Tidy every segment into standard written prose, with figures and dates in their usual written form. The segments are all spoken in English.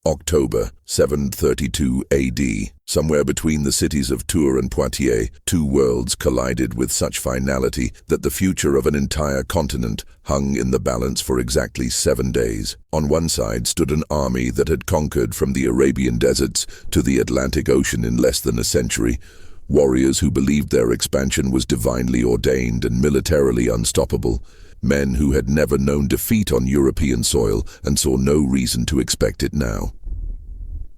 October 732 AD. Somewhere between the cities of Tours and Poitiers, two worlds collided with such finality that the future of an entire continent hung in the balance for exactly 7 days. On one side stood an army that had conquered from the Arabian deserts to the Atlantic Ocean in less than a century, warriors who believed their expansion was divinely ordained and militarily unstoppable, men who had never known defeat on European soil and saw no reason to expect it now.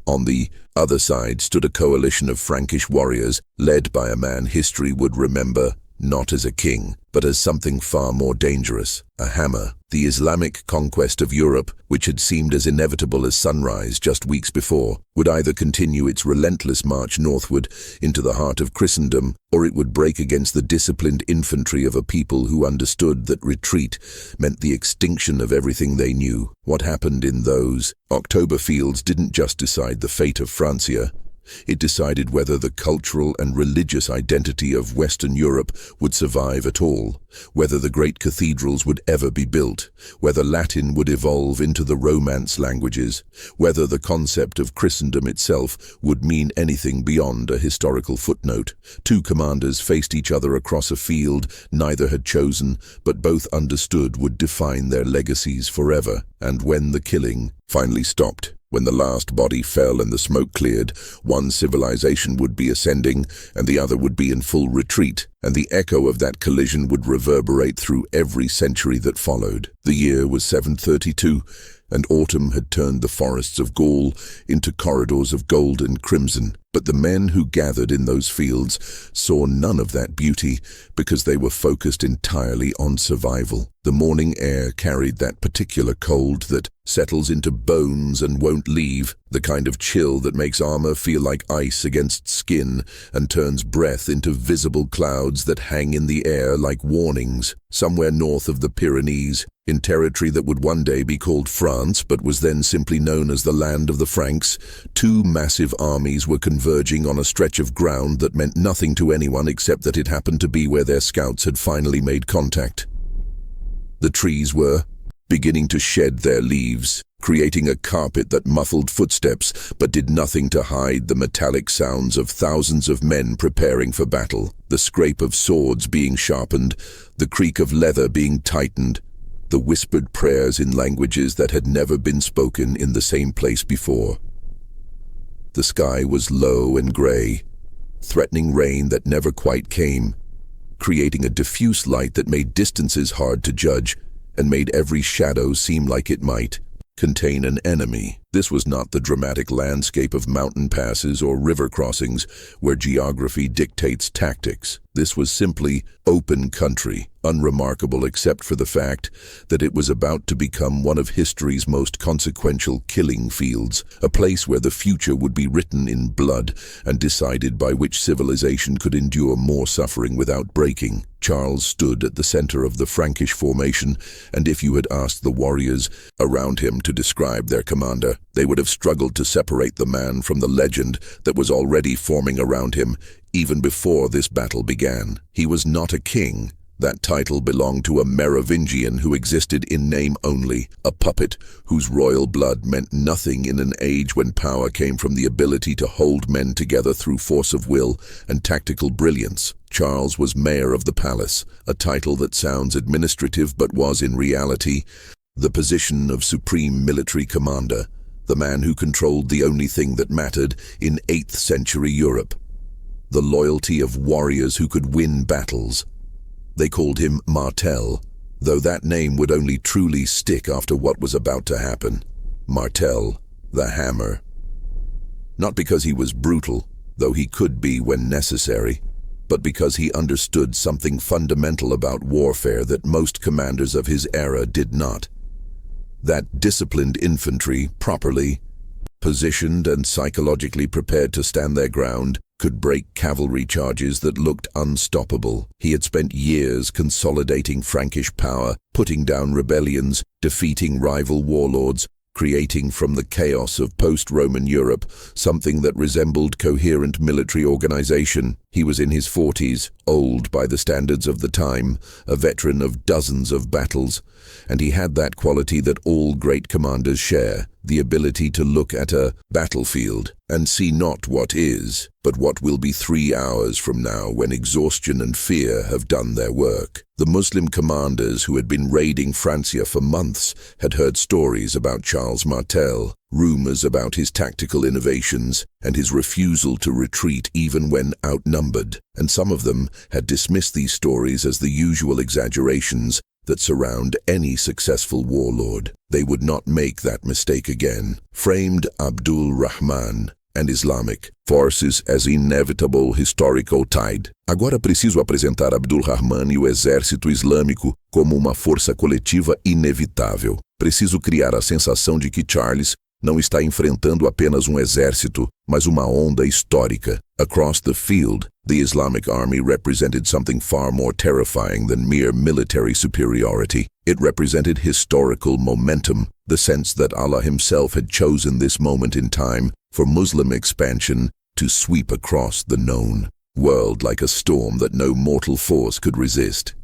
On the other side stood a coalition of Frankish warriors, led by a man history would remember not as a king, but as something far more dangerous, a hammer. The Islamic conquest of Europe, which had seemed as inevitable as sunrise just weeks before, would either continue its relentless march northward into the heart of Christendom, or it would break against the disciplined infantry of a people who understood that retreat meant the extinction of everything they knew. What happened in those October fields didn't just decide the fate of Francia. It decided whether the cultural and religious identity of Western Europe would survive at all, whether the great cathedrals would ever be built, whether Latin would evolve into the Romance languages, whether the concept of Christendom itself would mean anything beyond a historical footnote. Two commanders faced each other across a field neither had chosen, but both understood would define their legacies forever. And when the killing finally stopped, when the last body fell and the smoke cleared, one civilization would be ascending and the other would be in full retreat, and the echo of that collision would reverberate through every century that followed. The year was 732, and autumn had turned the forests of Gaul into corridors of gold and crimson. But the men who gathered in those fields saw none of that beauty because they were focused entirely on survival. The morning air carried that particular cold that settles into bones and won't leave, the kind of chill that makes armor feel like ice against skin and turns breath into visible clouds that hang in the air like warnings. Somewhere north of the Pyrenees, in territory that would one day be called France but was then simply known as the land of the Franks, two massive armies were converging on a stretch of ground that meant nothing to anyone except that it happened to be where their scouts had finally made contact. The trees were beginning to shed their leaves, creating a carpet that muffled footsteps but did nothing to hide the metallic sounds of thousands of men preparing for battle, the scrape of swords being sharpened, the creak of leather being tightened, the whispered prayers in languages that had never been spoken in the same place before. The sky was low and gray, threatening rain that never quite came, creating a diffuse light that made distances hard to judge and made every shadow seem like it might contain an enemy. This was not the dramatic landscape of mountain passes or river crossings where geography dictates tactics. This was simply open country, unremarkable except for the fact that it was about to become one of history's most consequential killing fields, a place where the future would be written in blood and decided by which civilization could endure more suffering without breaking. Charles stood at the center of the Frankish formation, and if you had asked the warriors around him to describe their commander, they would have struggled to separate the man from the legend that was already forming around him even before this battle began. He was not a king. That title belonged to a Merovingian who existed in name only, a puppet whose royal blood meant nothing in an age when power came from the ability to hold men together through force of will and tactical brilliance. Charles was mayor of the palace, a title that sounds administrative but was in reality the position of supreme military commander, the man who controlled the only thing that mattered in 8th century Europe, the loyalty of warriors who could win battles. They called him Martel, though that name would only truly stick after what was about to happen. Martel, the hammer. Not because he was brutal, though he could be when necessary, but because he understood something fundamental about warfare that most commanders of his era did not. That disciplined infantry, properly positioned and psychologically prepared to stand their ground, could break cavalry charges that looked unstoppable. He had spent years consolidating Frankish power, putting down rebellions, defeating rival warlords, creating from the chaos of post-Roman Europe something that resembled coherent military organization. He was in his 40s, old by the standards of the time, a veteran of dozens of battles, and he had that quality that all great commanders share, the ability to look at a battlefield and see not what is, but what will be 3 hours from now when exhaustion and fear have done their work. The Muslim commanders who had been raiding Francia for months had heard stories about Charles Martel, rumors about his tactical innovations and his refusal to retreat even when outnumbered, and some of them had dismissed these stories as the usual exaggerations that surround any successful warlord. They would not make that mistake again. Framed Abdul Rahman and Islamic forces as inevitable historical tide. Agora preciso apresentar Abdul Rahman e o exército islâmico como uma força coletiva inevitável. Preciso criar a sensação de que Charles não está enfrentando apenas um exército, mas uma onda histórica. Across the field, the Islamic army represented something far more terrifying than mere military superiority. It represented historical momentum, the sense that Allah himself had chosen this moment in time for Muslim expansion to sweep across the known world like a storm that no mortal force could resist.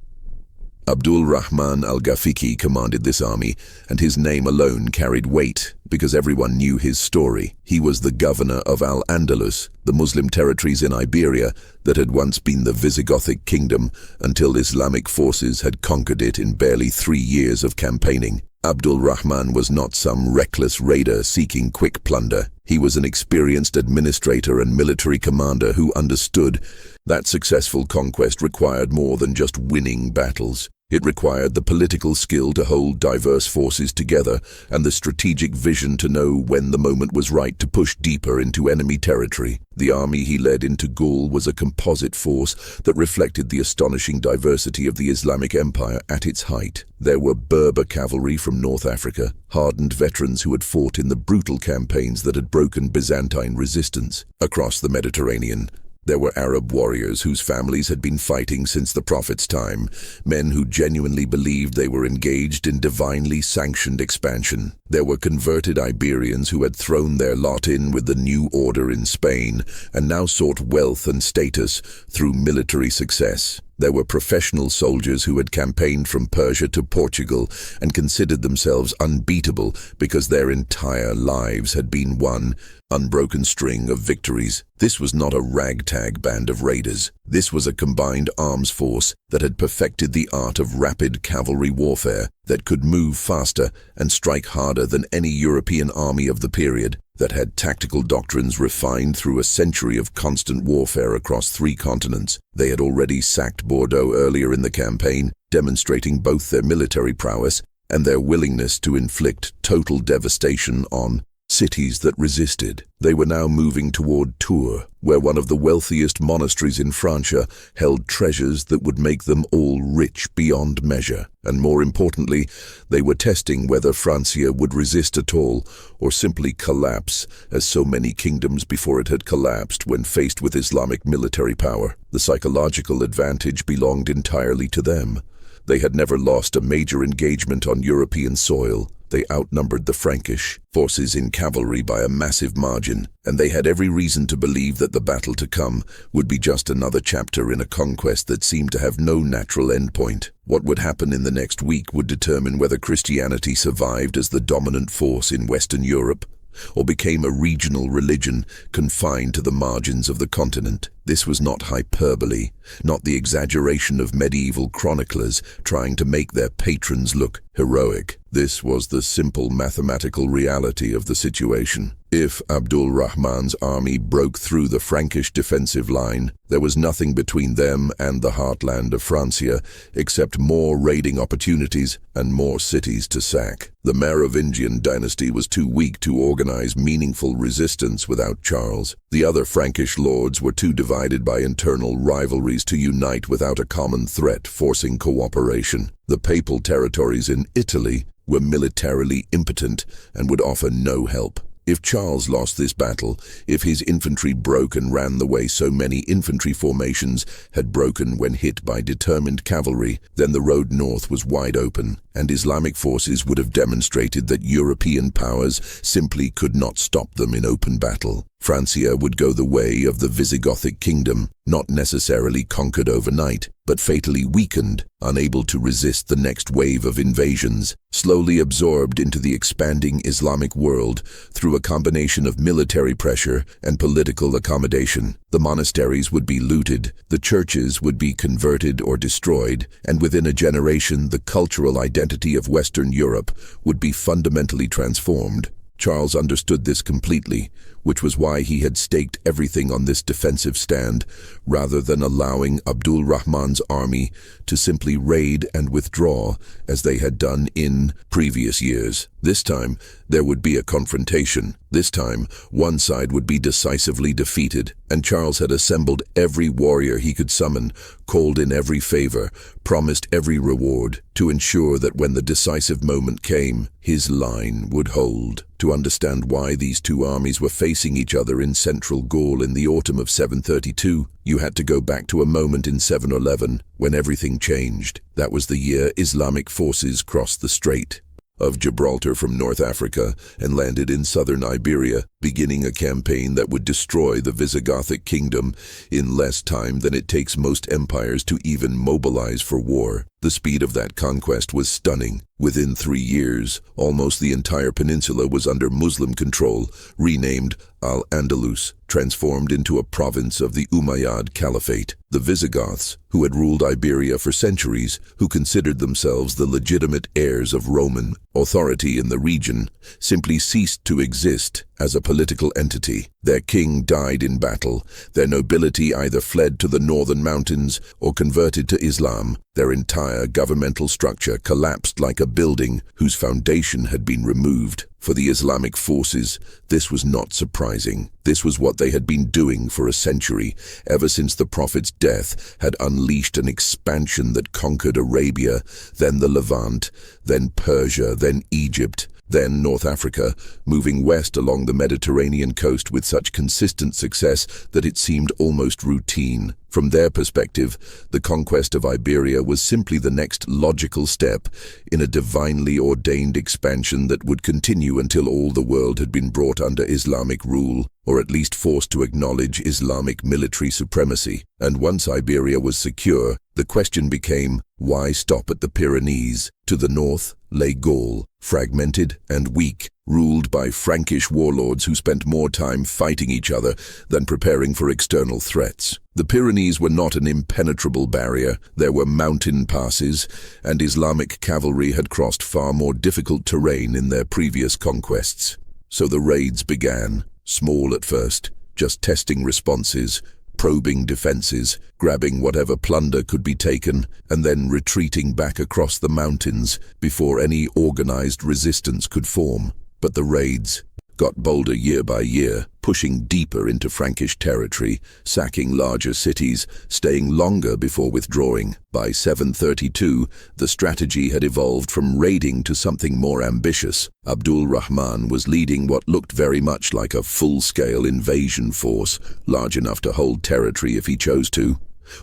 Abdul Rahman al-Ghafiqi commanded this army, and his name alone carried weight because everyone knew his story. He was the governor of Al-Andalus, the Muslim territories in Iberia that had once been the Visigothic kingdom until Islamic forces had conquered it in barely 3 years of campaigning. Abdul Rahman was not some reckless raider seeking quick plunder. He was an experienced administrator and military commander who understood that successful conquest required more than just winning battles. It required the political skill to hold diverse forces together and the strategic vision to know when the moment was right to push deeper into enemy territory. The army he led into Gaul was a composite force that reflected the astonishing diversity of the Islamic Empire at its height. There were Berber cavalry from North Africa, hardened veterans who had fought in the brutal campaigns that had broken Byzantine resistance. Across the Mediterranean, there were Arab warriors whose families had been fighting since the Prophet's time, men who genuinely believed they were engaged in divinely sanctioned expansion. There were converted Iberians who had thrown their lot in with the new order in Spain and now sought wealth and status through military success. There were professional soldiers who had campaigned from Persia to Portugal and considered themselves unbeatable because their entire lives had been one unbroken string of victories. This was not a ragtag band of raiders. This was a combined arms force that had perfected the art of rapid cavalry warfare that could move faster and strike harder than any European army of the period, that had tactical doctrines refined through a century of constant warfare across 3 continents. They had already sacked Bordeaux earlier in the campaign, demonstrating both their military prowess and their willingness to inflict total devastation on cities that resisted. They were now moving toward Tours, where one of the wealthiest monasteries in Francia held treasures that would make them all rich beyond measure. And more importantly, they were testing whether Francia would resist at all or simply collapse, as so many kingdoms before it had collapsed when faced with Islamic military power. The psychological advantage belonged entirely to them. They had never lost a major engagement on European soil. They outnumbered the Frankish forces in cavalry by a massive margin, and they had every reason to believe that the battle to come would be just another chapter in a conquest that seemed to have no natural endpoint. What would happen in the next week would determine whether Christianity survived as the dominant force in Western Europe or became a regional religion confined to the margins of the continent. This was not hyperbole, not the exaggeration of medieval chroniclers trying to make their patrons look heroic. This was the simple mathematical reality of the situation. If Abdul Rahman's army broke through the Frankish defensive line, there was nothing between them and the heartland of Francia except more raiding opportunities and more cities to sack. The Merovingian dynasty was too weak to organize meaningful resistance without Charles. The other Frankish lords were too divided by internal rivalries to unite without a common threat forcing cooperation. The papal territories in Italy were militarily impotent and would offer no help. If Charles lost this battle, if his infantry broke and ran the way so many infantry formations had broken when hit by determined cavalry, then the road north was wide open, and Islamic forces would have demonstrated that European powers simply could not stop them in open battle. Francia would go the way of the Visigothic kingdom, not necessarily conquered overnight, but fatally weakened, unable to resist the next wave of invasions, slowly absorbed into the expanding Islamic world through a combination of military pressure and political accommodation. The monasteries would be looted, the churches would be converted or destroyed, and within a generation the cultural identity of Western Europe would be fundamentally transformed. Charles understood this completely, which was why he had staked everything on this defensive stand, rather than allowing Abdul Rahman's army to simply raid and withdraw as they had done in previous years. This time, there would be a confrontation. This time, one side would be decisively defeated, and Charles had assembled every warrior he could summon, called in every favor, promised every reward, to ensure that when the decisive moment came, his line would hold. To understand why these two armies were facing each other in central Gaul in the autumn of 732, you had to go back to a moment in 711 when everything changed. That was the year Islamic forces crossed the Strait of Gibraltar from North Africa and landed in southern Iberia, beginning a campaign that would destroy the Visigothic kingdom in less time than it takes most empires to even mobilize for war. The speed of that conquest was stunning. Within 3 years, almost the entire peninsula was under Muslim control, renamed Al-Andalus, transformed into a province of the Umayyad Caliphate. The Visigoths, who had ruled Iberia for centuries, who considered themselves the legitimate heirs of Roman authority in the region, simply ceased to exist as a political entity. Their king died in battle. Their nobility either fled to the northern mountains or converted to Islam. Their entire governmental structure collapsed like a building whose foundation had been removed. For the Islamic forces, this was not surprising. This was what they had been doing for a century, ever since the Prophet's death had unleashed an expansion that conquered Arabia, then the Levant, then Persia, then Egypt, then North Africa, moving west along the Mediterranean coast with such consistent success that it seemed almost routine. From their perspective, the conquest of Iberia was simply the next logical step in a divinely ordained expansion that would continue until all the world had been brought under Islamic rule, or at least forced to acknowledge Islamic military supremacy. And once Iberia was secure, the question became, why stop at the Pyrenees? To the north lay Gaul, fragmented and weak, ruled by Frankish warlords who spent more time fighting each other than preparing for external threats. The Pyrenees were not an impenetrable barrier. There were mountain passes, and Islamic cavalry had crossed far more difficult terrain in their previous conquests. So the raids began, small at first, just testing responses, probing defenses, grabbing whatever plunder could be taken, and then retreating back across the mountains before any organized resistance could form. But the raids got bolder year by year, pushing deeper into Frankish territory, sacking larger cities, staying longer before withdrawing. By 732, the strategy had evolved from raiding to something more ambitious. Abdul Rahman was leading what looked very much like a full-scale invasion force, large enough to hold territory if he chose to,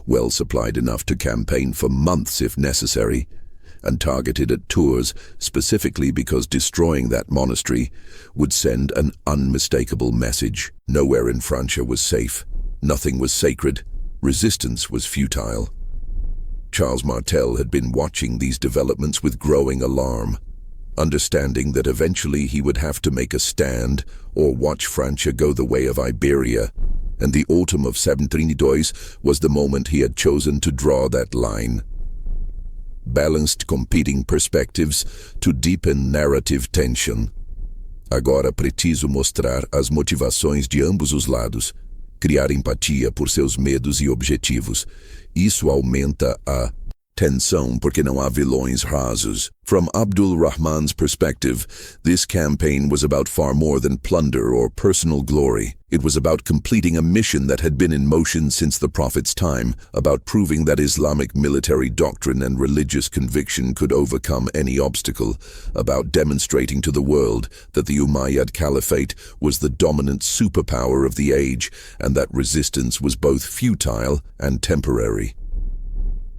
well supplied enough to campaign for months if necessary, and targeted at Tours specifically because destroying that monastery would send an unmistakable message. Nowhere in Francia was safe. Nothing was sacred. Resistance was futile. Charles Martel had been watching these developments with growing alarm, understanding that eventually he would have to make a stand or watch Francia go the way of Iberia, and the autumn of 732 was the moment he had chosen to draw that line. Balanced competing perspectives to deepen narrative tension. Agora preciso mostrar as motivações de ambos os lados, criar empatia por seus medos e objetivos. Isso aumenta a tensão porque não há vilões rasos. From Abdul Rahman's perspective, this campaign was about far more than plunder or personal glory. It was about completing a mission that had been in motion since the Prophet's time, about proving that Islamic military doctrine and religious conviction could overcome any obstacle, about demonstrating to the world that the Umayyad Caliphate was the dominant superpower of the age and that resistance was both futile and temporary.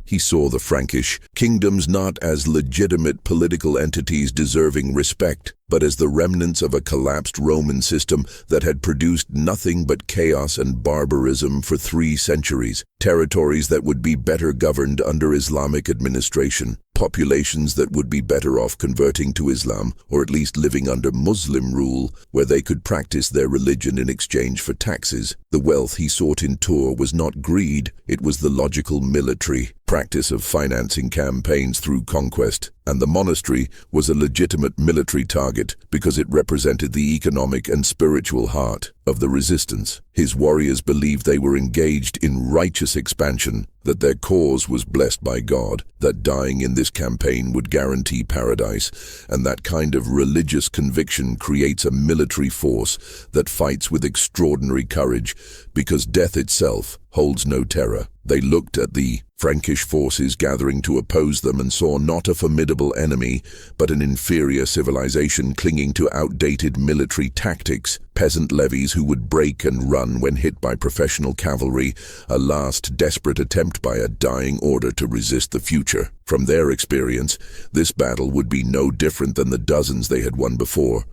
He saw the Frankish kingdoms not as legitimate political entities deserving respect, but as the remnants of a collapsed Roman system that had produced nothing but chaos and barbarism for 3 centuries, territories that would be better governed under Islamic administration, populations that would be better off converting to Islam, or at least living under Muslim rule, where they could practice their religion in exchange for taxes. The wealth he sought in Tours was not greed, it was the logical military practice of financing campaigns through conquest, and the monastery was a legitimate military target because it represented the economic and spiritual heart of the resistance. His warriors believed they were engaged in righteous expansion, that their cause was blessed by God, that dying in this campaign would guarantee paradise, and that kind of religious conviction creates a military force that fights with extraordinary courage, because death itself holds no terror. They looked at the Frankish forces gathering to oppose them and saw not a formidable enemy, but an inferior civilization clinging to outdated military tactics, peasant levies who would break and run when hit by professional cavalry, a last desperate attempt by a dying order to resist the future. From their experience, this battle would be no different than the dozens they had won before.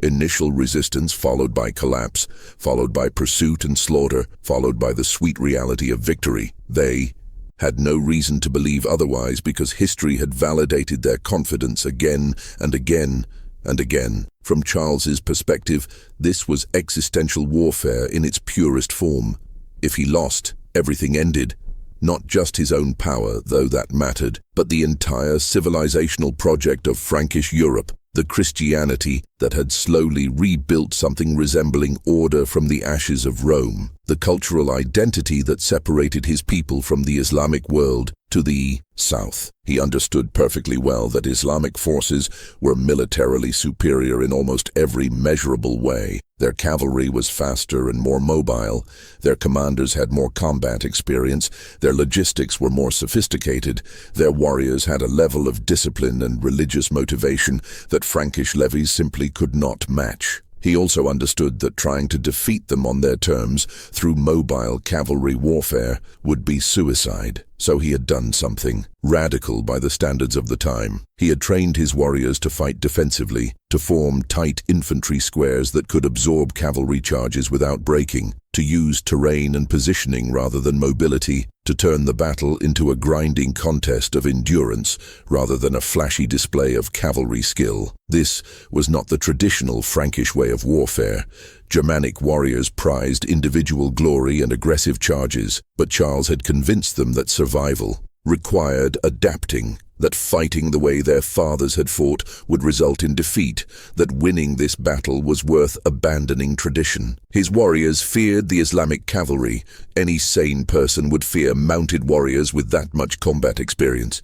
Initial resistance followed by collapse, followed by pursuit and slaughter, followed by the sweet reality of victory. They had no reason to believe otherwise because history had validated their confidence again and again and again. From Charles's perspective, this was existential warfare in its purest form. If he lost, everything ended. Not just his own power, though that mattered, but the entire civilizational project of Frankish Europe, the Christianity that had slowly rebuilt something resembling order from the ashes of Rome, the cultural identity that separated his people from the Islamic world to the south. He understood perfectly well that Islamic forces were militarily superior in almost every measurable way. Their cavalry was faster and more mobile, their commanders had more combat experience, their logistics were more sophisticated, their warriors had a level of discipline and religious motivation that Frankish levies simply could not match. He also understood that trying to defeat them on their terms through mobile cavalry warfare would be suicide. So he had done something radical by the standards of the time. He had trained his warriors to fight defensively, to form tight infantry squares that could absorb cavalry charges without breaking, to use terrain and positioning rather than mobility, to turn the battle into a grinding contest of endurance rather than a flashy display of cavalry skill. This was not the traditional Frankish way of warfare. Germanic warriors prized individual glory and aggressive charges, but Charles had convinced them that survival required adapting, that fighting the way their fathers had fought would result in defeat, that winning this battle was worth abandoning tradition. His warriors feared the Islamic cavalry. Any sane person would fear mounted warriors with that much combat experience.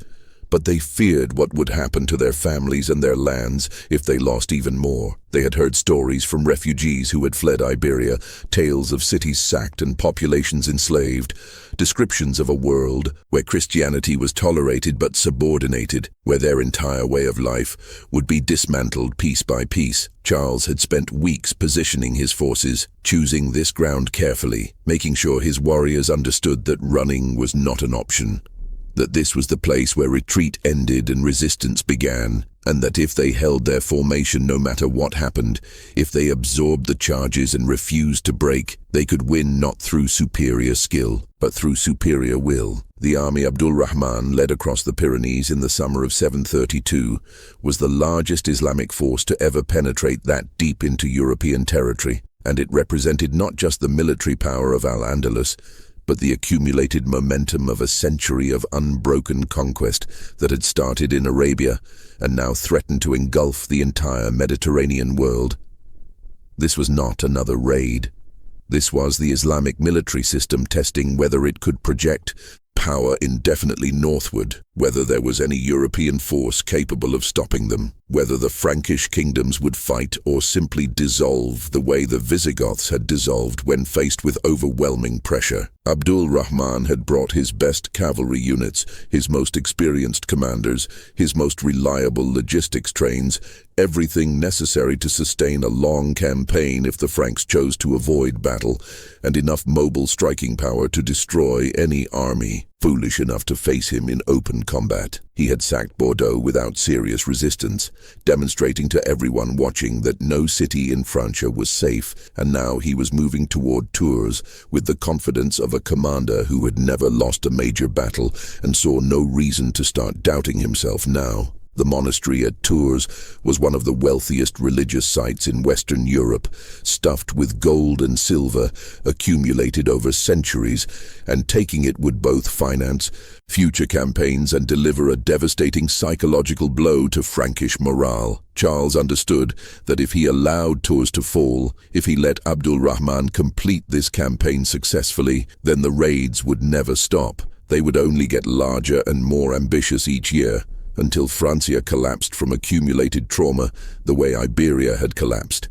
But they feared what would happen to their families and their lands if they lost even more. They had heard stories from refugees who had fled Iberia, tales of cities sacked and populations enslaved, descriptions of a world where Christianity was tolerated but subordinated, where their entire way of life would be dismantled piece by piece. Charles had spent weeks positioning his forces, choosing this ground carefully, making sure his warriors understood that running was not an option, that this was the place where retreat ended and resistance began, and that if they held their formation no matter what happened, if they absorbed the charges and refused to break, they could win not through superior skill, but through superior will. The army Abdul Rahman led across the Pyrenees in the summer of 732 was the largest Islamic force to ever penetrate that deep into European territory, and it represented not just the military power of Al-Andalus, but the accumulated momentum of a century of unbroken conquest that had started in Arabia and now threatened to engulf the entire Mediterranean world. This was not another raid. This was the Islamic military system testing whether it could project power indefinitely northward, whether there was any European force capable of stopping them, whether the Frankish kingdoms would fight or simply dissolve the way the Visigoths had dissolved when faced with overwhelming pressure. Abdul Rahman had brought his best cavalry units, his most experienced commanders, his most reliable logistics trains, everything necessary to sustain a long campaign if the Franks chose to avoid battle, and enough mobile striking power to destroy any army foolish enough to face him in open combat. He had sacked Bordeaux without serious resistance, demonstrating to everyone watching that no city in Francia was safe, and now he was moving toward Tours with the confidence of a commander who had never lost a major battle and saw no reason to start doubting himself now. The monastery at Tours was one of the wealthiest religious sites in Western Europe, stuffed with gold and silver accumulated over centuries, and taking it would both finance future campaigns and deliver a devastating psychological blow to Frankish morale. Charles understood that if he allowed Tours to fall, if he let Abdul Rahman complete this campaign successfully, then the raids would never stop. They would only get larger and more ambitious each year, until Francia collapsed from accumulated trauma the way Iberia had collapsed.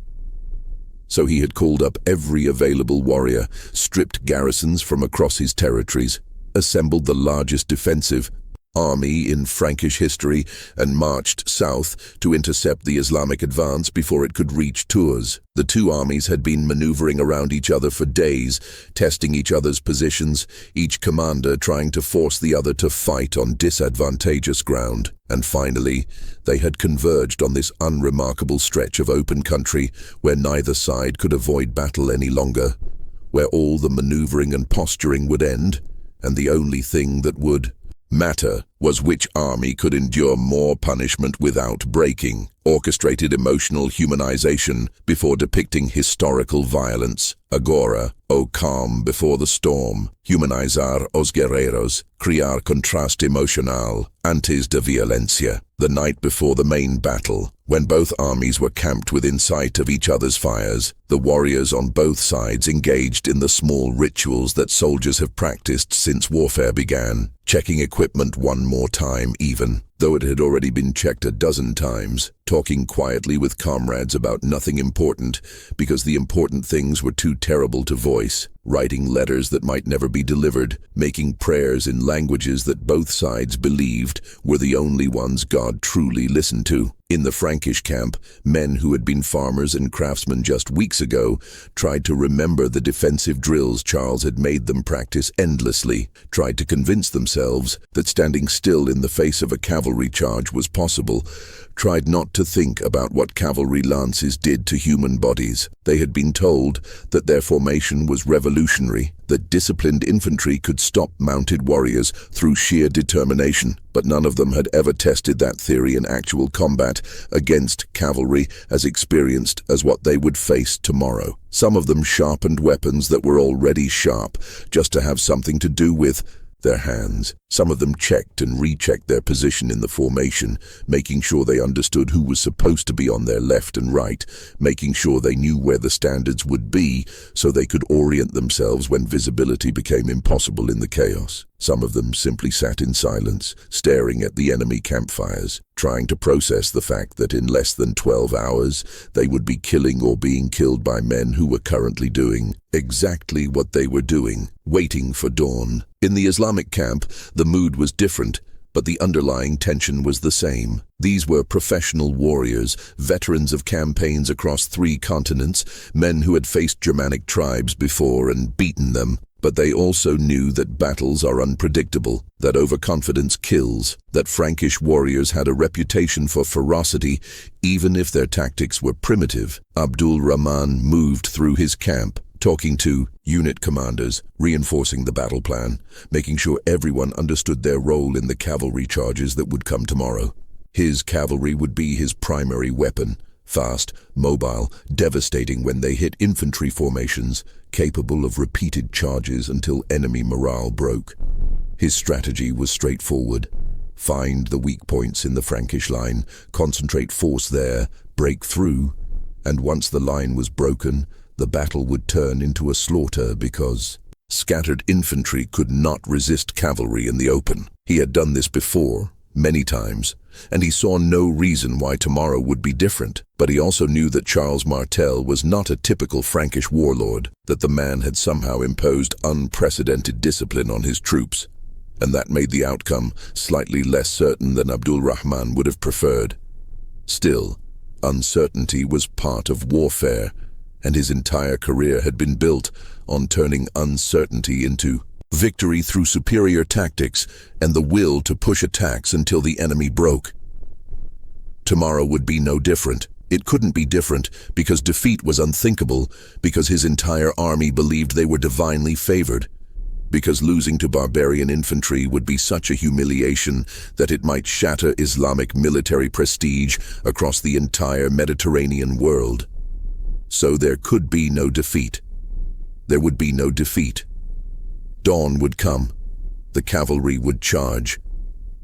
So he had called up every available warrior, stripped garrisons from across his territories, assembled the largest defensive army in Frankish history, and marched south to intercept the Islamic advance before it could reach Tours. The two armies had been maneuvering around each other for days, testing each other's positions, each commander trying to force the other to fight on disadvantageous ground. And finally, they had converged on this unremarkable stretch of open country where neither side could avoid battle any longer, where all the maneuvering and posturing would end, and the only thing that would matter was which army could endure more punishment without breaking. Orchestrated emotional humanization before depicting historical violence. Agora, o calm before the storm. Humanizar os guerreros. Criar contraste emocional. Antes de violencia. The night before the main battle, when both armies were camped within sight of each other's fires, the warriors on both sides engaged in the small rituals that soldiers have practiced since warfare began, checking equipment one more time even, though it had already been checked a dozen times, talking quietly with comrades about nothing important, because the important things were too terrible to voice, writing letters that might never be delivered, making prayers in languages that both sides believed were the only ones God truly listened to. In the Frankish camp, men who had been farmers and craftsmen just weeks ago tried to remember the defensive drills Charles had made them practice endlessly, tried to convince themselves that standing still in the face of a cavalry charge was possible, tried not to think about what cavalry lances did to human bodies. They had been told that their formation was revolutionary, that disciplined infantry could stop mounted warriors through sheer determination, but none of them had ever tested that theory in actual combat against cavalry as experienced as what they would face tomorrow. Some of them sharpened weapons that were already sharp, just to have something to do with their hands. Some of them checked and rechecked their position in the formation, making sure they understood who was supposed to be on their left and right, making sure they knew where the standards would be so they could orient themselves when visibility became impossible in the chaos. Some of them simply sat in silence, staring at the enemy campfires, trying to process the fact that in less than 12 hours they would be killing or being killed by men who were currently doing exactly what they were doing, waiting for dawn. In the Islamic camp, the mood was different, but the underlying tension was the same. These were professional warriors, veterans of campaigns across 3 continents, men who had faced Germanic tribes before and beaten them. But they also knew that battles are unpredictable, that overconfidence kills, that Frankish warriors had a reputation for ferocity, even if their tactics were primitive. Abdul Rahman moved through his camp, talking to unit commanders, reinforcing the battle plan, making sure everyone understood their role in the cavalry charges that would come tomorrow. His cavalry would be his primary weapon, fast, mobile, devastating when they hit infantry formations, capable of repeated charges until enemy morale broke. His strategy was straightforward. Find the weak points in the Frankish line, concentrate force there, break through, and once the line was broken, the battle would turn into a slaughter because Scattered infantry could not resist cavalry in the open. He had done this before, many times, and he saw no reason why tomorrow would be different. But he also knew that Charles Martel was not a typical Frankish warlord, that the man had somehow imposed unprecedented discipline on his troops, and that made the outcome slightly less certain than Abdul Rahman would have preferred. Still, uncertainty was part of warfare, and his entire career had been built on turning uncertainty into victory through superior tactics and the will to push attacks until the enemy broke. Tomorrow would be no different. It couldn't be different because defeat was unthinkable, because his entire army believed they were divinely favored, because losing to barbarian infantry would be such a humiliation that it might shatter Islamic military prestige across the entire Mediterranean world. So there could be no defeat. There would be no defeat. Dawn would come. The cavalry would charge.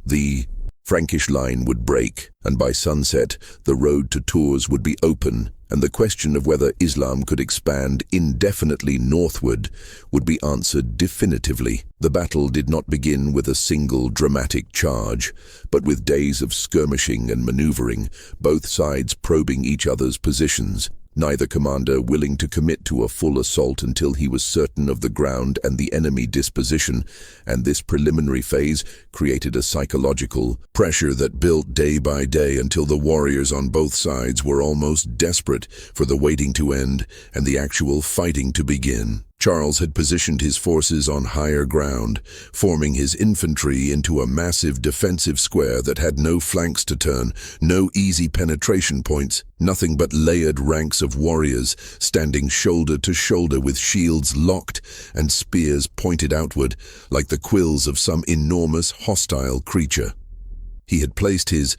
The Frankish line would break, and by sunset, the road to Tours would be open, and the question of whether Islam could expand indefinitely northward would be answered definitively. The battle did not begin with a single dramatic charge, but with days of skirmishing and maneuvering, both sides probing each other's positions, neither commander willing to commit to a full assault until he was certain of the ground and the enemy disposition, and this preliminary phase created a psychological pressure that built day by day until the warriors on both sides were almost desperate for the waiting to end and the actual fighting to begin. Charles had positioned his forces on higher ground, forming his infantry into a massive defensive square that had no flanks to turn, no easy penetration points, nothing but layered ranks of warriors standing shoulder to shoulder with shields locked and spears pointed outward like the quills of some enormous hostile creature. He had placed his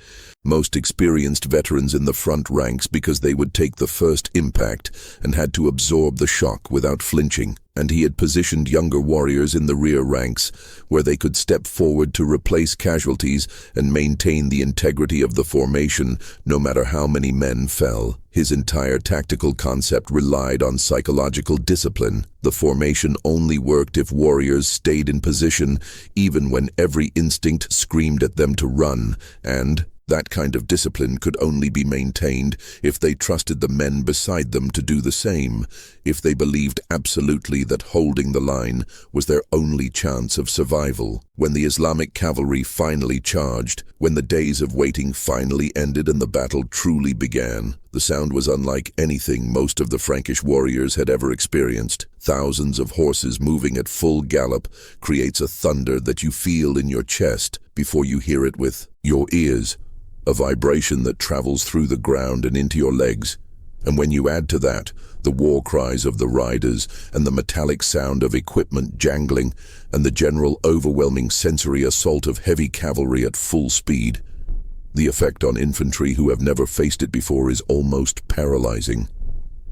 most experienced veterans in the front ranks because they would take the first impact and had to absorb the shock without flinching, and he had positioned younger warriors in the rear ranks where they could step forward to replace casualties and maintain the integrity of the formation no matter how many men fell. His entire tactical concept relied on psychological discipline. The formation only worked if warriors stayed in position even when every instinct screamed at them to run, and that kind of discipline could only be maintained if they trusted the men beside them to do the same, if they believed absolutely that holding the line was their only chance of survival. When the Islamic cavalry finally charged, when the days of waiting finally ended and the battle truly began, the sound was unlike anything most of the Frankish warriors had ever experienced. Thousands of horses moving at full gallop creates a thunder that you feel in your chest before you hear it with your ears, a vibration that travels through the ground and into your legs. And when you add to that the war cries of the riders and the metallic sound of equipment jangling and the general overwhelming sensory assault of heavy cavalry at full speed, the effect on infantry who have never faced it before is almost paralyzing.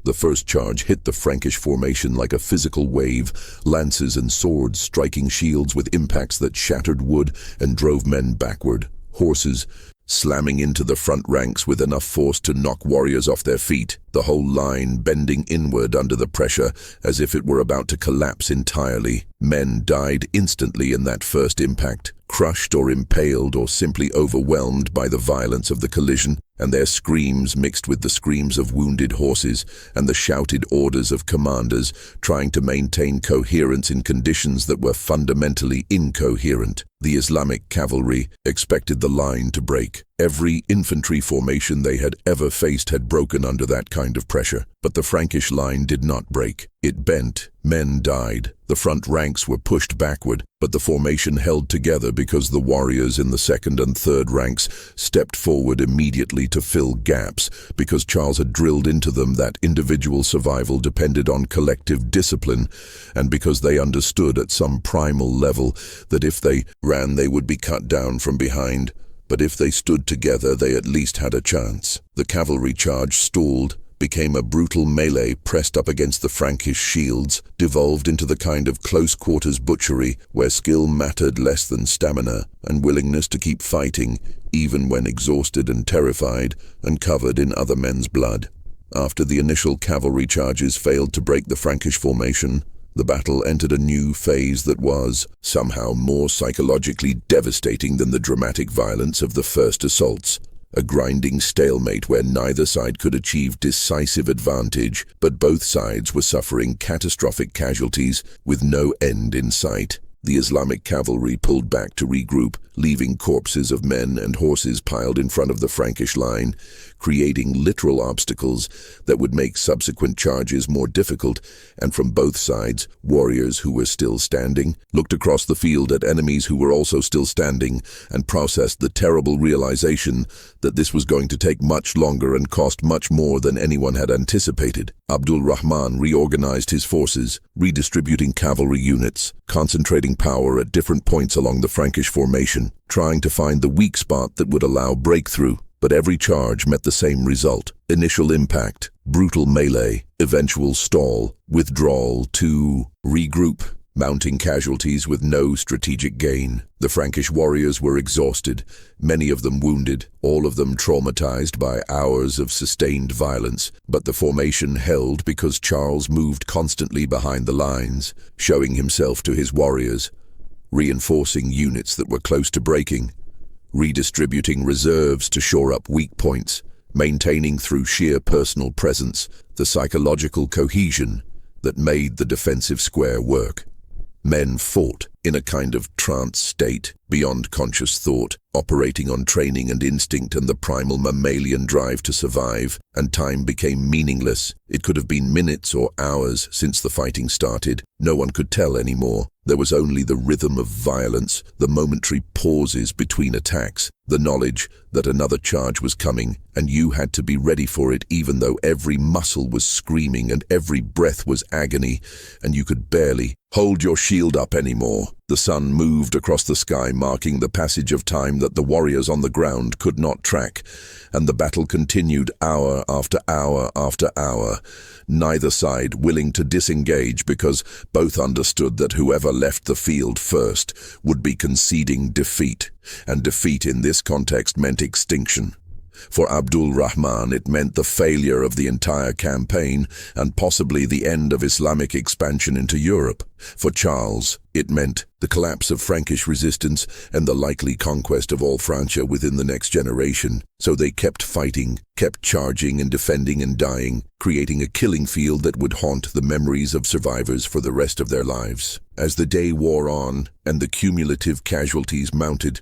The first charge hit the Frankish formation like a physical wave, lances and swords striking shields with impacts that shattered wood and drove men backward, horses slamming into the front ranks with enough force to knock warriors off their feet, the whole line bending inward under the pressure as if it were about to collapse entirely. Men died instantly in that first impact, crushed or impaled or simply overwhelmed by the violence of the collision, and their screams mixed with the screams of wounded horses and the shouted orders of commanders trying to maintain coherence in conditions that were fundamentally incoherent. The Islamic cavalry expected the line to break. Every infantry formation they had ever faced had broken under that kind of pressure, but the Frankish line did not break. It bent. Men died. The front ranks were pushed backward, but the formation held together because the warriors in the second and third ranks stepped forward immediately to fill gaps, because Charles had drilled into them that individual survival depended on collective discipline, and because they understood at some primal level that if they ran they would be cut down from behind, but if they stood together they at least had a chance. The cavalry charge stalled, became a brutal melee pressed up against the Frankish shields, devolved into the kind of close-quarters butchery where skill mattered less than stamina and willingness to keep fighting, even when exhausted and terrified and covered in other men's blood. After the initial cavalry charges failed to break the Frankish formation, The battle entered a new phase that was, somehow, more psychologically devastating than the dramatic violence of the first assaults. A grinding stalemate where neither side could achieve decisive advantage, but both sides were suffering catastrophic casualties with no end in sight. The Islamic cavalry pulled back to regroup, leaving corpses of men and horses piled in front of the Frankish line, creating literal obstacles that would make subsequent charges more difficult, and from both sides, warriors who were still standing looked across the field at enemies who were also still standing and processed the terrible realization that this was going to take much longer and cost much more than anyone had anticipated. Abdul Rahman reorganized his forces, redistributing cavalry units, concentrating power at different points along the Frankish formation, trying to find the weak spot that would allow breakthrough. But every charge met the same result: initial impact, brutal melee, eventual stall, withdrawal to regroup, mounting casualties with no strategic gain. The Frankish warriors were exhausted, many of them wounded, all of them traumatized by hours of sustained violence. But the formation held because Charles moved constantly behind the lines, showing himself to his warriors, reinforcing units that were close to breaking, redistributing reserves to shore up weak points, maintaining through sheer personal presence the psychological cohesion that made the defensive square work. Men fought in a kind of trance state, beyond conscious thought, operating on training and instinct and the primal mammalian drive to survive, and time became meaningless. It could have been minutes or hours since the fighting started. No one could tell anymore. There was only the rhythm of violence, the momentary pauses between attacks, the knowledge that another charge was coming, and you had to be ready for it even though every muscle was screaming and every breath was agony, and you could barely hold your shield up anymore. The sun moved across the sky, marking the passage of time that the warriors on the ground could not track, and the battle continued hour after hour after hour, neither side willing to disengage because both understood that whoever left the field first would be conceding defeat, and defeat in this context meant extinction. For Abdul Rahman, it meant the failure of the entire campaign and possibly the end of Islamic expansion into Europe. For Charles, it meant the collapse of Frankish resistance and the likely conquest of all Francia within the next generation. So they kept fighting, kept charging and defending and dying, creating a killing field that would haunt the memories of survivors for the rest of their lives. As the day wore on and the cumulative casualties mounted,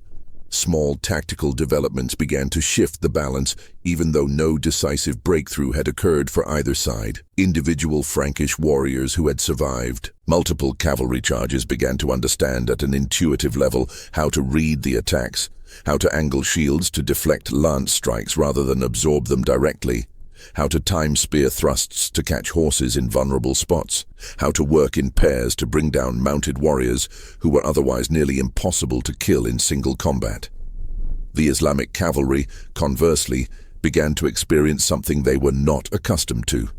small tactical developments began to shift the balance, even though no decisive breakthrough had occurred for either side. Individual Frankish warriors who had survived multiple cavalry charges began to understand at an intuitive level how to read the attacks, how to angle shields to deflect lance strikes rather than absorb them directly, how to time spear thrusts to catch horses in vulnerable spots, how to work in pairs to bring down mounted warriors who were otherwise nearly impossible to kill in single combat. The Islamic cavalry, conversely, began to experience something they were not accustomed to: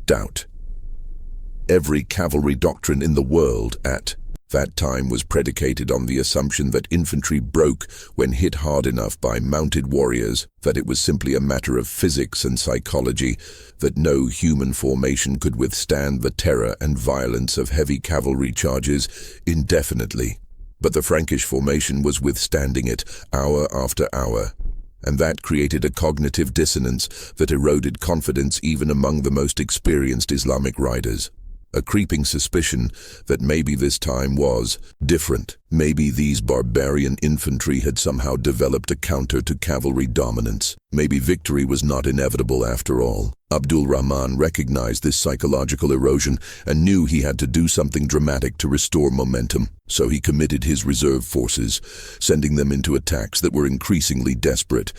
doubt. Every cavalry doctrine in the world at that time was predicated on the assumption that infantry broke when hit hard enough by mounted warriors, that it was simply a matter of physics and psychology, that no human formation could withstand the terror and violence of heavy cavalry charges indefinitely. But the Frankish formation was withstanding it hour after hour, and that created a cognitive dissonance that eroded confidence even among the most experienced Islamic riders. A creeping suspicion that maybe this time was different. Maybe these barbarian infantry had somehow developed a counter to cavalry dominance. Maybe victory was not inevitable after all. Abdul Rahman recognized this psychological erosion and knew he had to do something dramatic to restore momentum. So he committed his reserve forces, sending them into attacks that were increasingly desperate,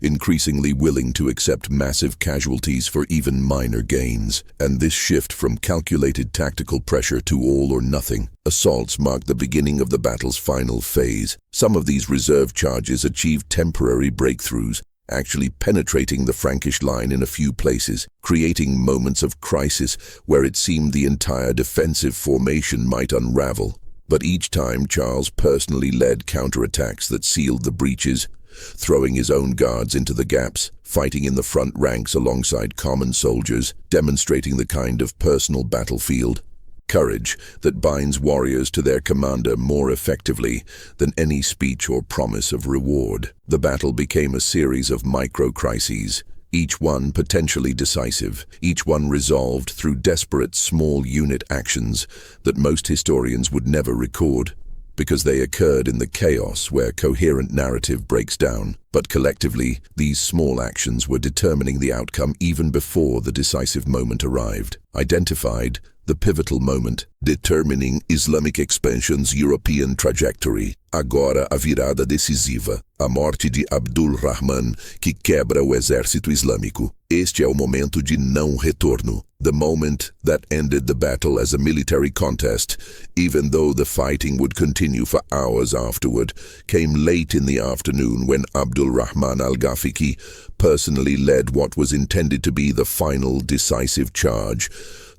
increasingly willing to accept massive casualties for even minor gains. And this shift from calculated tactical pressure to all or nothing assaults marked the beginning of the battle's final phase. Some of these reserve charges achieved temporary breakthroughs, actually penetrating the Frankish line in a few places, creating moments of crisis where it seemed the entire defensive formation might unravel. But each time Charles personally led counterattacks that sealed the breaches, throwing his own guards into the gaps, fighting in the front ranks alongside common soldiers, demonstrating the kind of personal battlefield courage that binds warriors to their commander more effectively than any speech or promise of reward. The battle became a series of micro-crises, each one potentially decisive, each one resolved through desperate small unit actions that most historians would never record, because they occurred in the chaos where coherent narrative breaks down. But collectively, these small actions were determining the outcome even before the decisive moment arrived. Identified, the pivotal moment, determining Islamic expansion's European trajectory. Agora a virada decisiva, a morte de Abdul Rahman, que quebra o exército islâmico. Este é o momento de não retorno. The moment that ended the battle as a military contest, even though the fighting would continue for hours afterward, came late in the afternoon when Abdul Rahman al-Ghafiqi personally led what was intended to be the final decisive charge,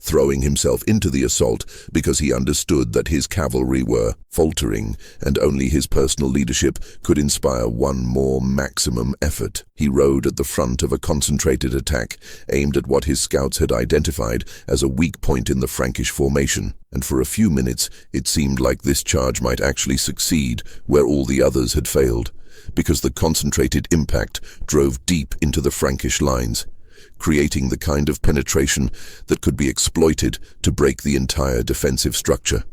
throwing himself into the assault because he understood that his cavalry were faltering and only his personal leadership could inspire one more maximum effort. He rode at the front of a concentrated attack aimed at what his scouts had identified as a weak point in the Frankish formation, and for a few minutes it seemed like this charge might actually succeed where all the others had failed, because the concentrated impact drove deep into the Frankish lines, creating the kind of penetration that could be exploited to break the entire defensive structure.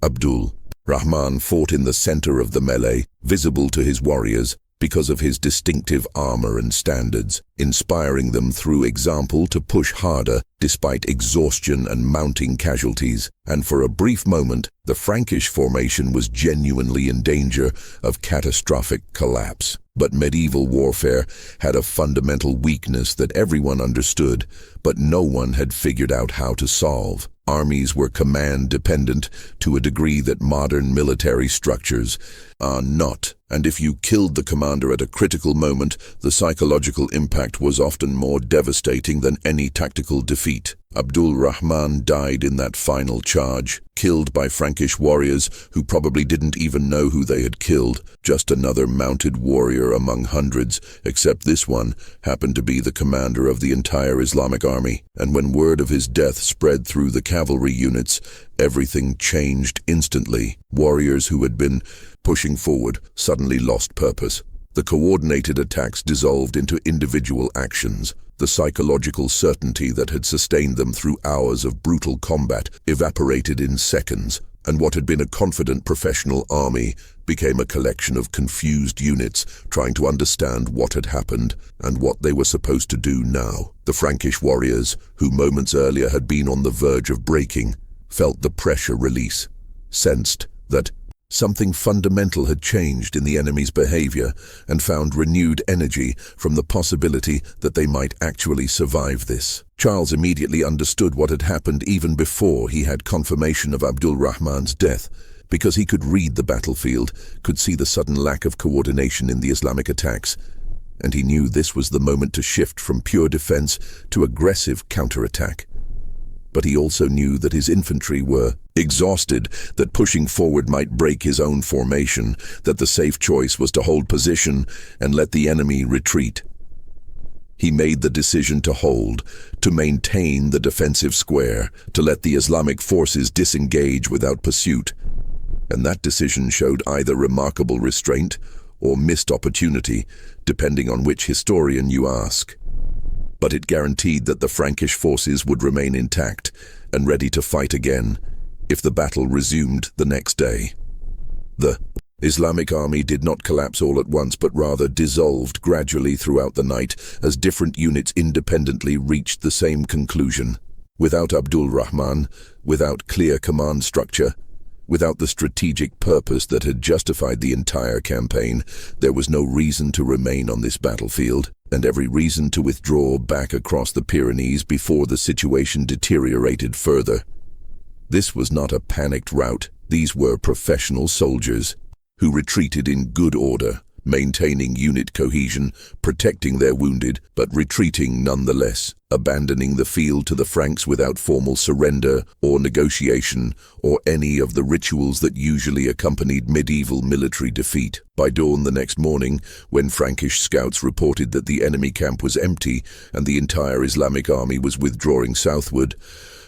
Abdul Rahman fought in the center of the melee, visible to his warriors because of his distinctive armor and standards, inspiring them through example to push harder despite exhaustion and mounting casualties. And for a brief moment, the Frankish formation was genuinely in danger of catastrophic collapse. But medieval warfare had a fundamental weakness that everyone understood, but no one had figured out how to solve. Armies were command-dependent to a degree that modern military structures are not. And if you killed the commander at a critical moment, the psychological impact was often more devastating than any tactical defeat. Abdul Rahman died in that final charge, killed by Frankish warriors who probably didn't even know who they had killed, just another mounted warrior among hundreds, except this one happened to be the commander of the entire Islamic army. And when word of his death spread through the cavalry units, everything changed instantly. Warriors who had been pushing forward suddenly lost purpose. The coordinated attacks dissolved into individual actions. The psychological certainty that had sustained them through hours of brutal combat evaporated in seconds, and what had been a confident professional army became a collection of confused units trying to understand what had happened and what they were supposed to do now. The Frankish warriors, who moments earlier had been on the verge of breaking, felt the pressure release, sensed that something fundamental had changed in the enemy's behavior, and found renewed energy from the possibility that they might actually survive this. Charles immediately understood what had happened even before he had confirmation of Abdul Rahman's death, because he could read the battlefield, could see the sudden lack of coordination in the Islamic attacks, and he knew this was the moment to shift from pure defense to aggressive counterattack. But he also knew that his infantry were exhausted, that pushing forward might break his own formation, that the safe choice was to hold position and let the enemy retreat. He made the decision to hold, to maintain the defensive square, to let the Islamic forces disengage without pursuit. And that decision showed either remarkable restraint or missed opportunity, depending on which historian you ask. But it guaranteed that the Frankish forces would remain intact and ready to fight again if the battle resumed the next day. The Islamic army did not collapse all at once, but rather dissolved gradually throughout the night as different units independently reached the same conclusion. Without Abdul Rahman, without clear command structure, without the strategic purpose that had justified the entire campaign, there was no reason to remain on this battlefield, and every reason to withdraw back across the Pyrenees before the situation deteriorated further. This was not a panicked rout. These were professional soldiers who retreated in good order, maintaining unit cohesion, protecting their wounded, but retreating nonetheless, abandoning the field to the Franks without formal surrender or negotiation or any of the rituals that usually accompanied medieval military defeat. By dawn the next morning, when Frankish scouts reported that the enemy camp was empty and the entire Islamic army was withdrawing southward,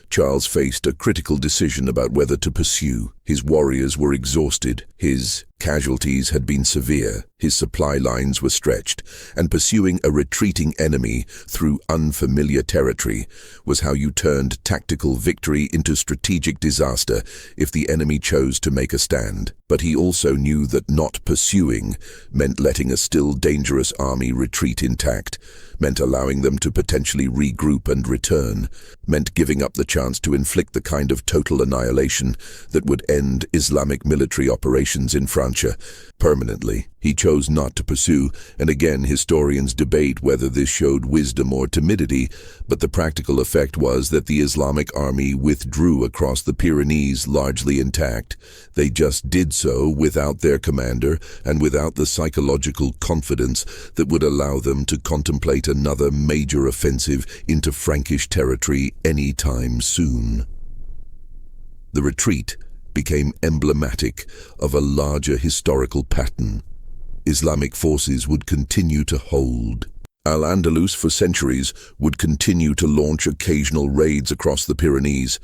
Charles faced a critical decision about whether to pursue. His warriors were exhausted, his casualties had been severe, his supply lines were stretched, and pursuing a retreating enemy through unfamiliar territory was how you turned tactical victory into strategic disaster if the enemy chose to make a stand. But he also knew that not pursuing meant letting a still dangerous army retreat intact, meant allowing them to potentially regroup and return, meant giving up the chance to inflict the kind of total annihilation that would end Islamic military operations in Francia permanently. He chose not to pursue, and again historians debate whether this showed wisdom or timidity, but the practical effect was that the Islamic army withdrew across the Pyrenees largely intact. They just did so without their commander and without the psychological confidence that would allow them to contemplate another major offensive into Frankish territory any time soon. The retreat became emblematic of a larger historical pattern. Islamic forces would continue to hold. Al-Andalus for centuries would continue to launch occasional raids across the Pyrenees,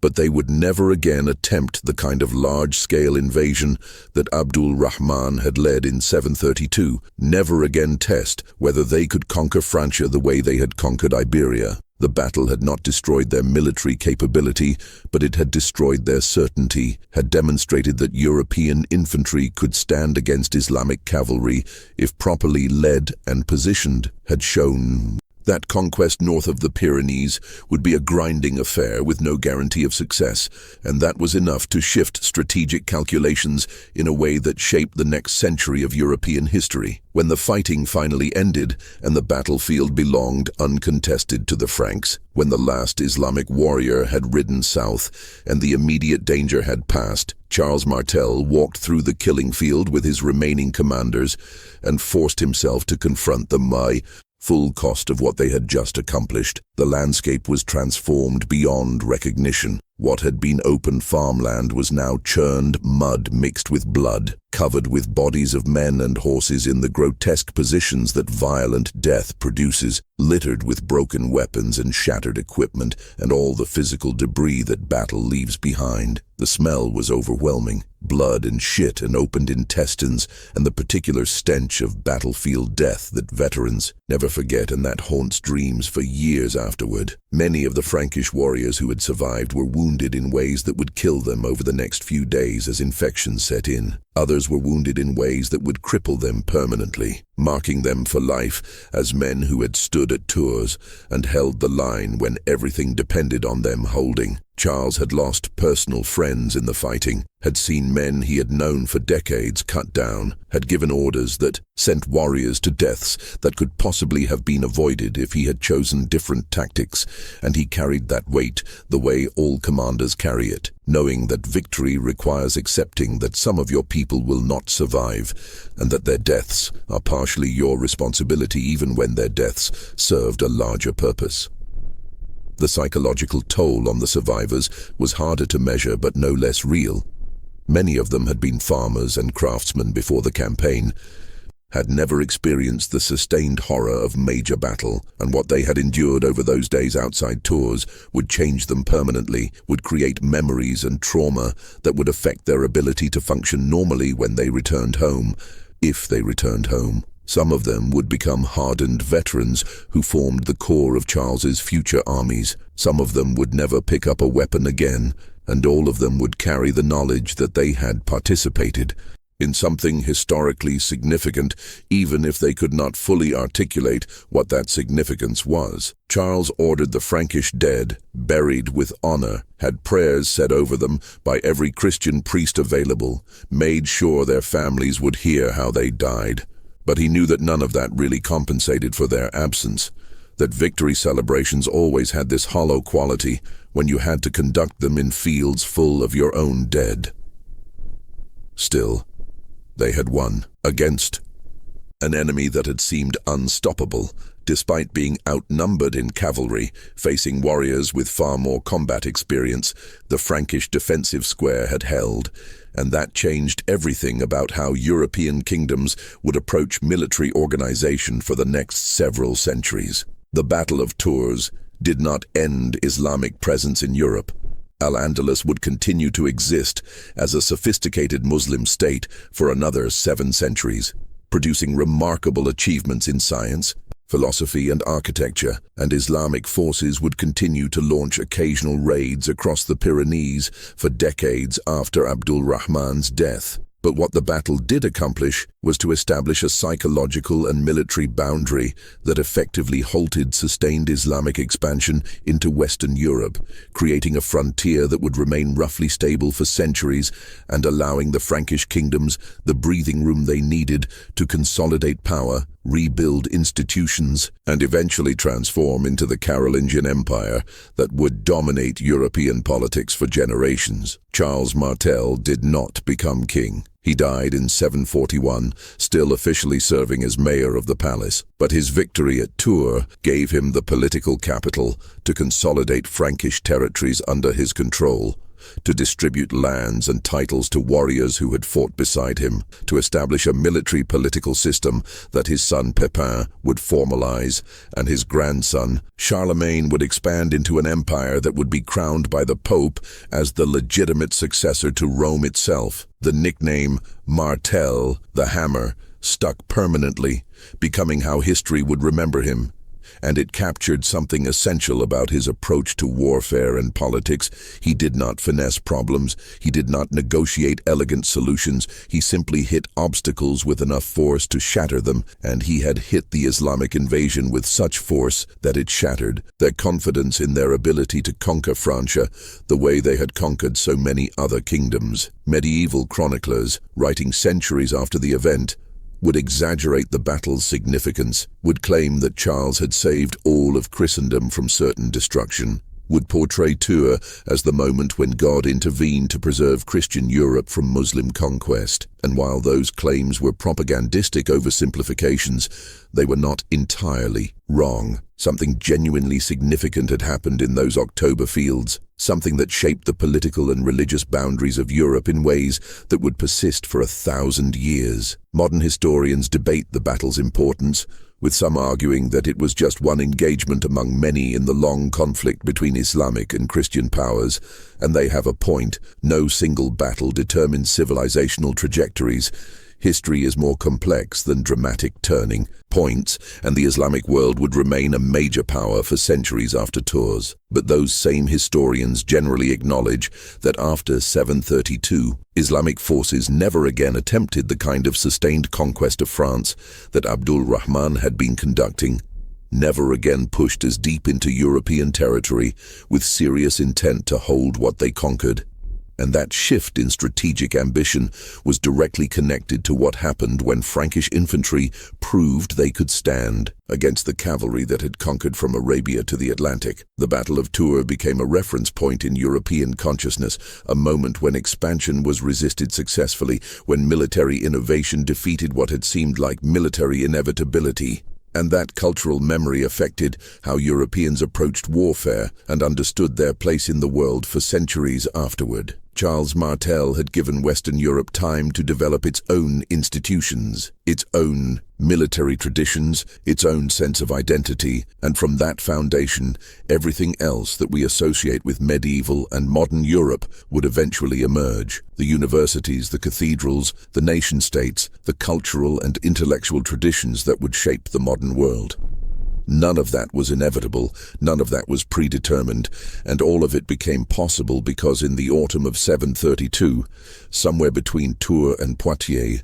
but they would never again attempt the kind of large-scale invasion that Abdul Rahman had led in 732, never again test whether they could conquer Francia the way they had conquered Iberia. The battle had not destroyed their military capability, but it had destroyed their certainty, had demonstrated that European infantry could stand against Islamic cavalry if properly led and positioned, had shown that conquest north of the Pyrenees would be a grinding affair with no guarantee of success, and that was enough to shift strategic calculations in a way that shaped the next century of European history. When the fighting finally ended and the battlefield belonged uncontested to the Franks, when the last Islamic warrior had ridden south and the immediate danger had passed, Charles Martel walked through the killing field with his remaining commanders and forced himself to confront the full cost of what they had just accomplished. The landscape was transformed beyond recognition. What had been open farmland was now churned mud mixed with blood, covered with bodies of men and horses in the grotesque positions that violent death produces, littered with broken weapons and shattered equipment and all the physical debris that battle leaves behind. The smell was overwhelming. Blood and shit and opened intestines, and the particular stench of battlefield death that veterans never forget and that haunts dreams for years afterward. Many of the Frankish warriors who had survived were wounded in ways that would kill them over the next few days as infections set in. Others were wounded in ways that would cripple them permanently, marking them for life as men who had stood at Tours and held the line when everything depended on them holding. Charles had lost personal friends in the fighting, had seen men he had known for decades cut down, had given orders that sent warriors to deaths that could possibly have been avoided if he had chosen different tactics, and he carried that weight the way all commanders carry it, knowing that victory requires accepting that some of your people will not survive, and that their deaths are partially your responsibility even when their deaths served a larger purpose. The psychological toll on the survivors was harder to measure but no less real. Many of them had been farmers and craftsmen before the campaign, had never experienced the sustained horror of major battle, and what they had endured over those days outside Tours would change them permanently, would create memories and trauma that would affect their ability to function normally when they returned home, if they returned home. Some of them would become hardened veterans who formed the core of Charles's future armies. Some of them would never pick up a weapon again, and all of them would carry the knowledge that they had participated in something historically significant, even if they could not fully articulate what that significance was. Charles ordered the Frankish dead, buried with honor, had prayers said over them by every Christian priest available, made sure their families would hear how they died. But he knew that none of that really compensated for their absence, that victory celebrations always had this hollow quality when you had to conduct them in fields full of your own dead. Still, they had won against an enemy that had seemed unstoppable, despite being outnumbered in cavalry, facing warriors with far more combat experience. The Frankish defensive square had held, and that changed everything about how European kingdoms would approach military organization for the next several centuries. The Battle of Tours did not end Islamic presence in Europe. Al-Andalus would continue to exist as a sophisticated Muslim state for another 7 centuries, producing remarkable achievements in science, philosophy and architecture, and Islamic forces would continue to launch occasional raids across the Pyrenees for decades after Abdul Rahman's death. But what the battle did accomplish was to establish a psychological and military boundary that effectively halted sustained Islamic expansion into Western Europe, creating a frontier that would remain roughly stable for centuries and allowing the Frankish kingdoms the breathing room they needed to consolidate power, rebuild institutions, and eventually transform into the Carolingian Empire that would dominate European politics for generations. Charles Martel did not become king. He died in 741, still officially serving as mayor of the palace, but his victory at Tours gave him the political capital to consolidate Frankish territories under his control, to distribute lands and titles to warriors who had fought beside him, to establish a military political system that his son Pepin would formalize, and his grandson Charlemagne would expand into an empire that would be crowned by the Pope as the legitimate successor to Rome itself. The nickname Martel, the Hammer, stuck permanently, becoming how history would remember him. And it captured something essential about his approach to warfare and politics. He did not finesse problems. He did not negotiate elegant solutions. He simply hit obstacles with enough force to shatter them, and he had hit the Islamic invasion with such force that it shattered their confidence in their ability to conquer Francia the way they had conquered so many other kingdoms. Medieval chroniclers, writing centuries after the event, would exaggerate the battle's significance, would claim that Charles had saved all of Christendom from certain destruction, would portray Tours as the moment when God intervened to preserve Christian Europe from Muslim conquest. And while those claims were propagandistic oversimplifications, they were not entirely wrong. Something genuinely significant had happened in those October fields, something that shaped the political and religious boundaries of Europe in ways that would persist for 1,000 years. Modern historians debate the battle's importance, with some arguing that it was just one engagement among many in the long conflict between Islamic and Christian powers, and they have a point. No single battle determines civilizational trajectories. History is more complex than dramatic turning points, and the Islamic world would remain a major power for centuries after Tours. But those same historians generally acknowledge that after 732, Islamic forces never again attempted the kind of sustained conquest of France that Abdul Rahman had been conducting, never again pushed as deep into European territory with serious intent to hold what they conquered. And that shift in strategic ambition was directly connected to what happened when Frankish infantry proved they could stand against the cavalry that had conquered from Arabia to the Atlantic. The Battle of Tours became a reference point in European consciousness, a moment when expansion was resisted successfully, when military innovation defeated what had seemed like military inevitability. And that cultural memory affected how Europeans approached warfare and understood their place in the world for centuries afterward. Charles Martel had given Western Europe time to develop its own institutions, its own military traditions, its own sense of identity, and from that foundation, everything else that we associate with medieval and modern Europe would eventually emerge. The universities, the cathedrals, the nation-states, the cultural and intellectual traditions that would shape the modern world. None of that was inevitable, none of that was predetermined, and all of it became possible because in the autumn of 732, somewhere between Tours and Poitiers,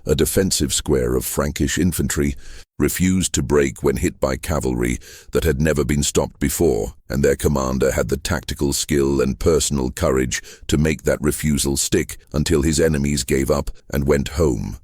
a defensive square of Frankish infantry refused to break when hit by cavalry that had never been stopped before, and their commander had the tactical skill and personal courage to make that refusal stick until his enemies gave up and went home.